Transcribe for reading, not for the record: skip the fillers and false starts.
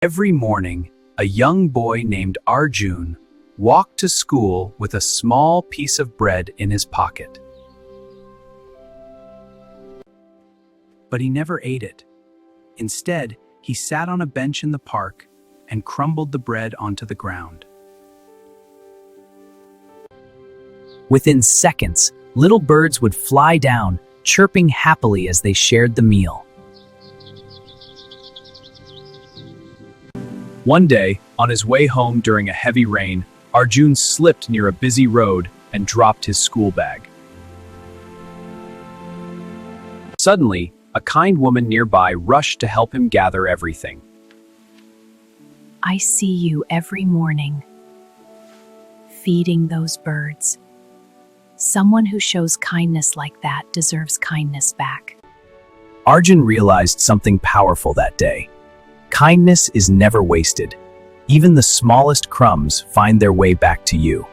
Every morning, a young boy named Arjun walked to school with a small piece of bread in his pocket. But he never ate it. Instead, he sat on a bench in the park and crumbled the bread onto the ground. Within seconds, little birds would fly down, chirping happily as they shared the meal. One day, on his way home during a heavy rain, Arjun slipped near a busy road and dropped his school bag. Suddenly, a kind woman nearby rushed to help him gather everything. I see you every morning, feeding those birds. Someone who shows kindness like that deserves kindness back. Arjun realized something powerful that day. Kindness is never wasted. Even the smallest crumbs find their way back to you.